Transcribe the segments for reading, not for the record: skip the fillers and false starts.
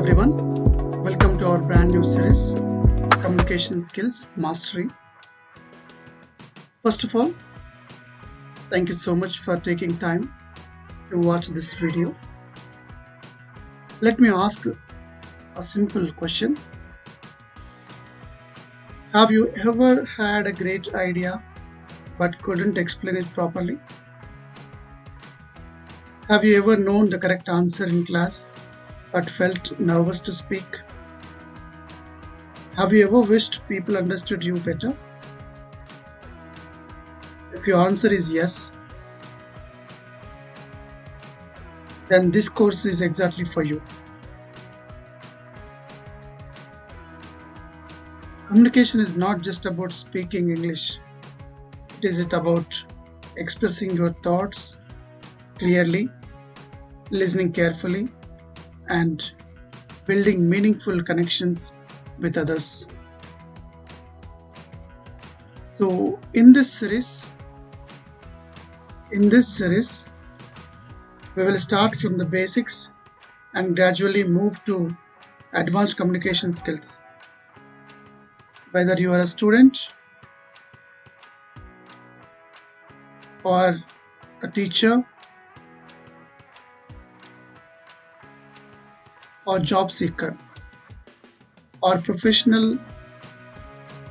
everyone, welcome to our brand new series, Communication Skills Mastery. First of all, thank you so much for taking time to watch this video. Let me ask a simple question. Have you ever had a great idea but couldn't explain it properly? Have you ever known the correct answer in class but felt nervous to speak? Have you ever wished people understood you better? If your answer is yes, then this course is exactly for you. Communication is not just about speaking English. It is about expressing your thoughts clearly, listening carefully, and building meaningful connections with others. So in this series, we will start from the basics and gradually move to advanced communication skills. Whether you are a student or a teacher or job seeker or professional,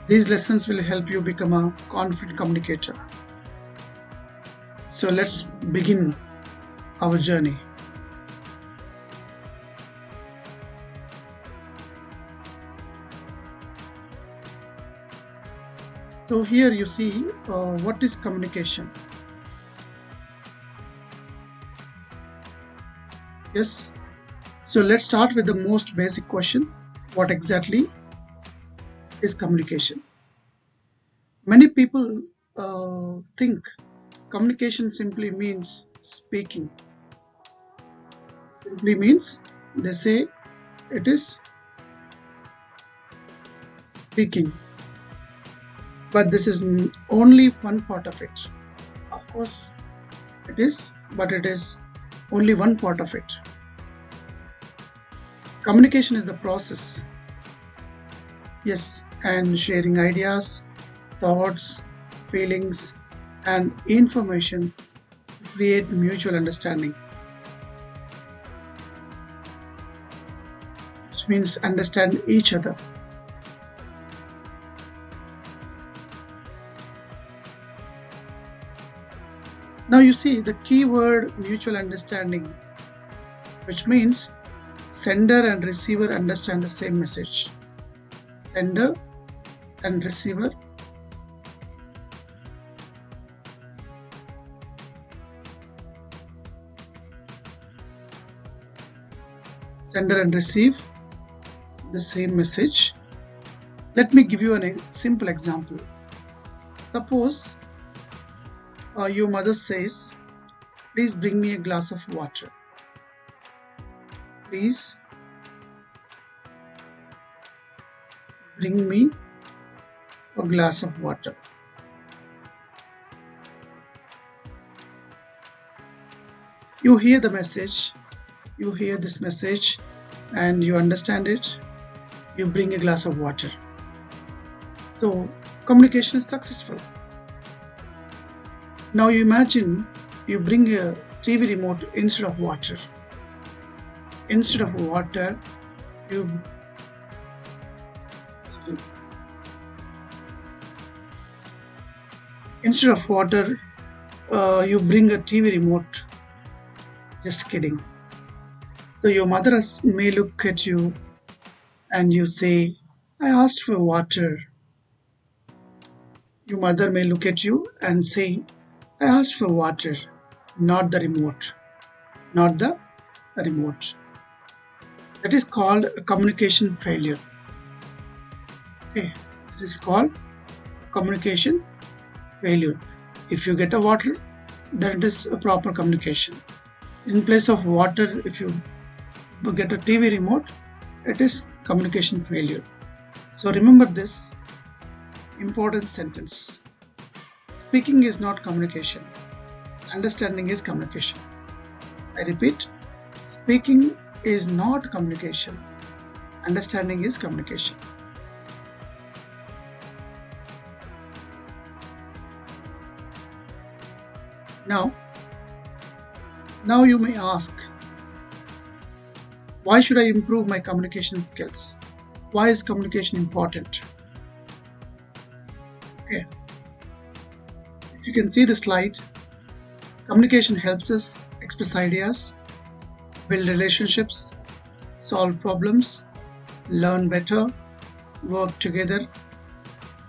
these lessons will help you become a confident communicator. So let's begin our journey. So here you see what is communication. Yes. So let's start with the most basic question. What exactly is communication? Many people think communication simply means speaking. Simply means they say it is speaking. But this is only one part of it. Of course it is, but it is only one part of it. Communication is the process, yes, and sharing ideas, thoughts, feelings, and information to create mutual understanding, which means understand each other. Now you see the key word mutual understanding, which means sender and receiver understand the same message. Sender and receiver receive the same message. Let me give you a simple example. Suppose your mother says, "Please bring me a glass of water." Please bring me a glass of water. You hear the message, you hear this message and you understand it. You bring a glass of water. So communication is successful. Now you imagine you bring a TV remote instead of water. Instead of water, you bring a TV remote. Just kidding. So your mother may look at you and you say, "I asked for water." Your mother may look at you and say, "I asked for water, not the remote." Not the remote. That is called a communication failure. Okay, it is called communication failure. If you get a water, then it is a proper communication. In place of water, if you get a TV remote, it is communication failure. So remember this important sentence. Speaking is not communication. Understanding is communication. I repeat, speaking is not communication. Understanding is communication. Now you may ask, why should I improve my communication skills? Why is communication important? Okay. If you can see the slide, communication helps us express ideas, build relationships, solve problems, learn better, work together,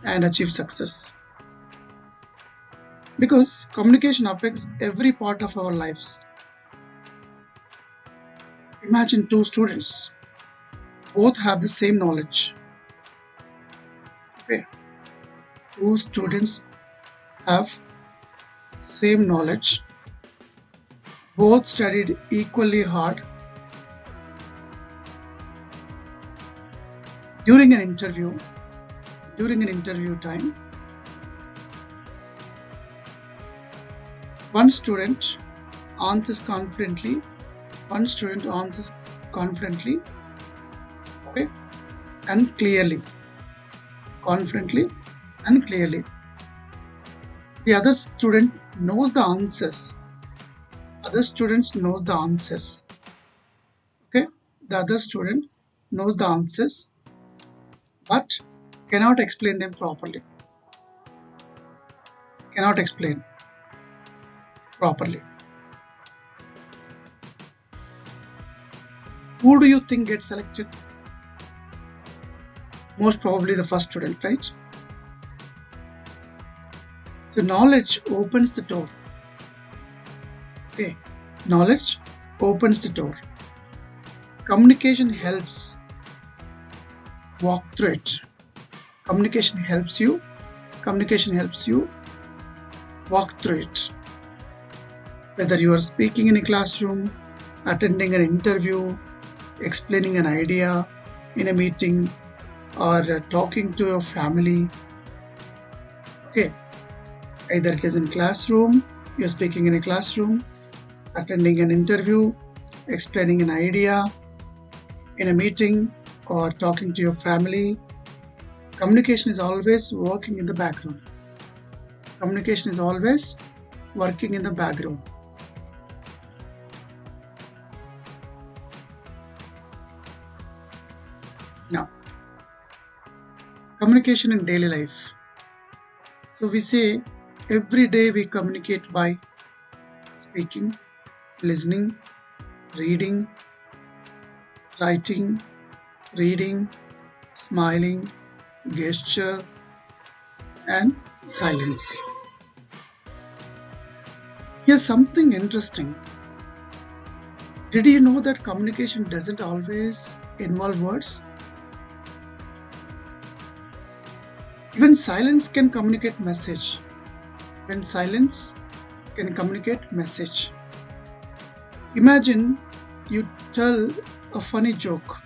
and achieve success. Because communication affects every part of our lives. Imagine two students, both have the same knowledge. Okay. Two students have same knowledge, both studied equally hard. During an interview time, one student answers confidently, okay, and clearly. The other student knows the answers. Okay, the other student knows the answers, but cannot explain them properly. Who do you think gets selected? Most probably the first student, right? So knowledge opens the door. Okay, knowledge opens the door. Communication helps walk through it. Communication helps you walk through it. Whether you are speaking in a classroom, attending an interview, explaining an idea in a meeting, or talking to your family. Okay, either it is in classroom, you're speaking in a classroom, attending an interview, explaining an idea in a meeting, or talking to your family. Communication is always working in the background. Now, communication in daily life. So we say every day we communicate by speaking, listening, reading, writing, smiling, gesture, and silence. Here's something interesting. Did you know that communication doesn't always involve words? Even silence can communicate message. Imagine you tell a funny joke.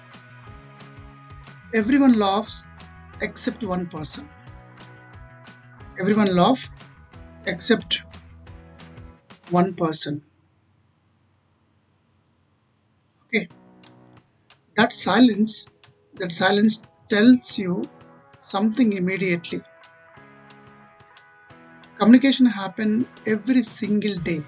Everyone laughs except one person. Okay. That silence tells you something immediately. Communication happens every single day.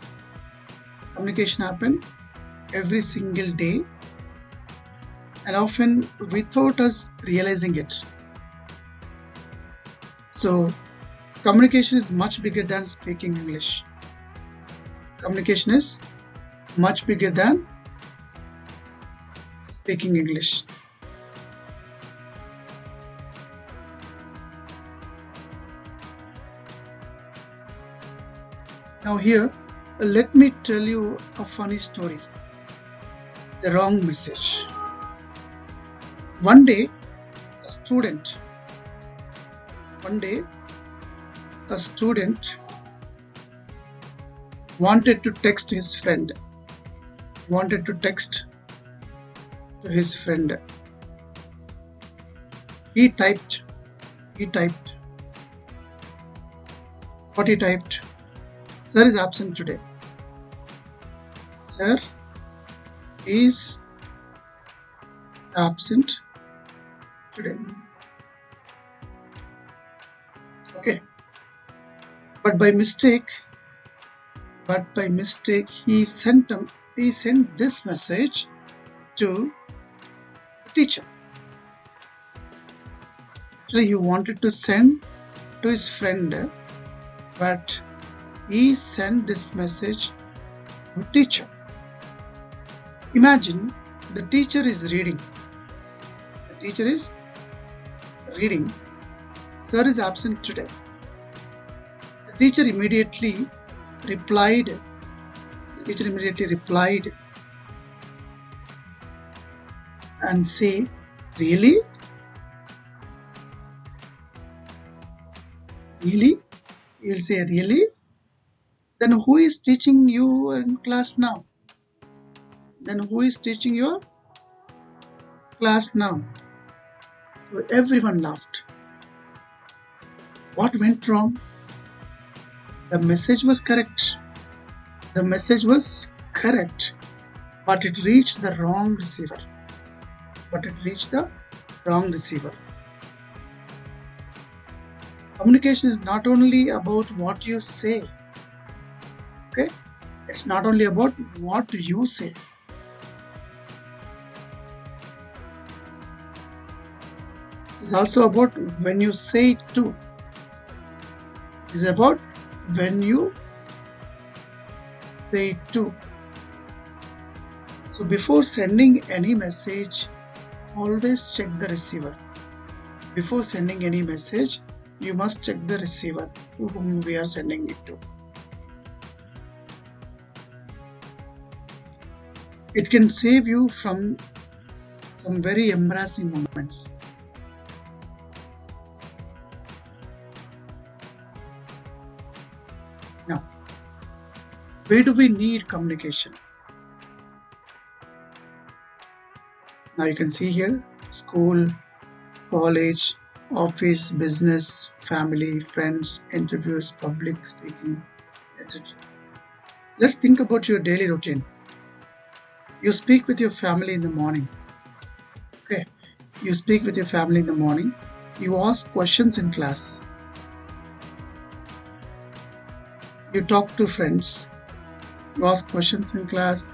And often without us realizing it. So, communication is much bigger than speaking English. Now here, let me tell you a funny story. The wrong message. One day, a student wanted to text his friend. He typed. What he typed? Sir is absent today. Sir is absent today. Okay, but by mistake he sent this message to the teacher. Actually, he wanted to send to his friend, but he sent this message to teacher. Imagine the teacher is reading. The teacher is reading. Sir is absent today. The teacher immediately replied. And say, really? Really? You'll say, really? Then who is teaching you in class now? So everyone laughed. What went wrong? The message was correct. But it reached the wrong receiver. Communication is not only about what you say. Okay? It's not only about what you say. It's also about when you say it too. It's about when you say it too. So before sending any message, always check the receiver. Before sending any message, you must check the receiver to whom we are sending it to. It can save you from some very embarrassing moments. Now, where do we need communication? Now you can see here, school, college, office, business, family, friends, interviews, public speaking, etc. Let's think about your daily routine. You speak with your family in the morning. Okay, you speak with your family in the morning. You ask questions in class. You talk to friends. You ask questions in class.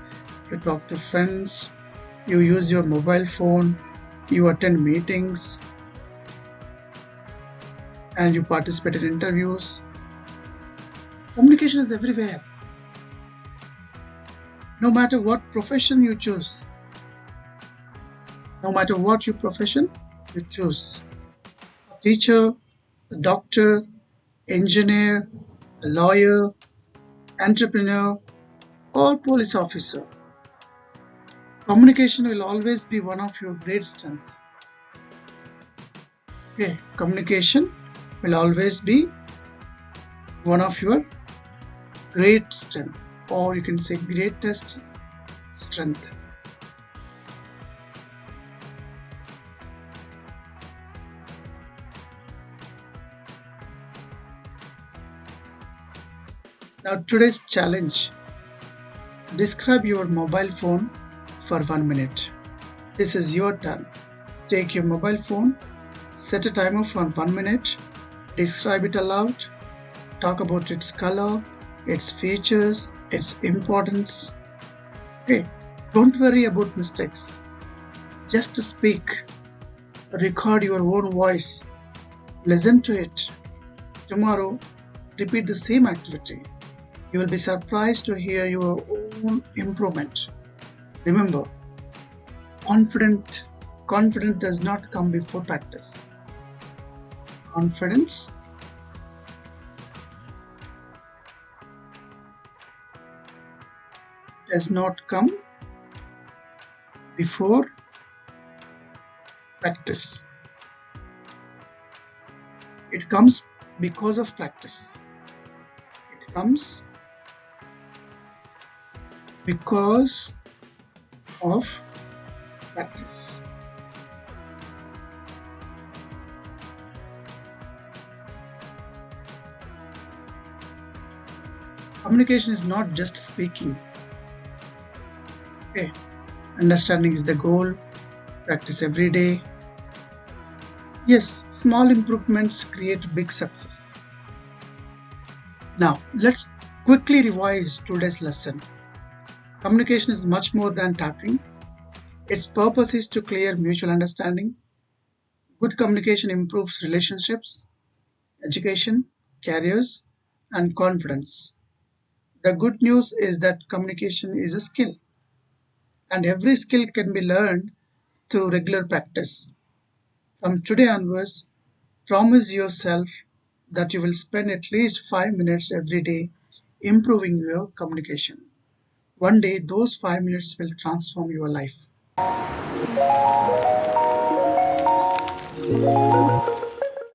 You talk to friends. You use your mobile phone. You attend meetings. And you participate in interviews. Communication is everywhere. No matter what profession you choose. A teacher, a doctor, engineer, a lawyer, entrepreneur, or police officer. Communication will always be one of your great strengths. Okay, communication will always be one of your great strength, or you can say greatest strength. Now today's challenge. Describe your mobile phone for 1 minute. This is your turn. Take your mobile phone, set a timer for 1 minute, describe it aloud, talk about its color, its features, its importance. Okay, don't worry about mistakes. Just speak. Record your own voice. Listen to it. Tomorrow, repeat the same activity. You will be surprised to hear your own improvement. Remember, confidence does not come before practice. Confidence does not come before practice. It comes because of practice. It comes because of practice. Communication is not just speaking. Okay, understanding is the goal. Practice every day. Yes, small improvements create big success. Now, let's quickly revise today's lesson. Communication is much more than talking. Its purpose is to clear mutual understanding. Good communication improves relationships, education, careers, and confidence. The good news is that communication is a skill, and every skill can be learned through regular practice. From today onwards, promise yourself that you will spend at least 5 minutes every day improving your communication. One day, those 5 minutes will transform your life.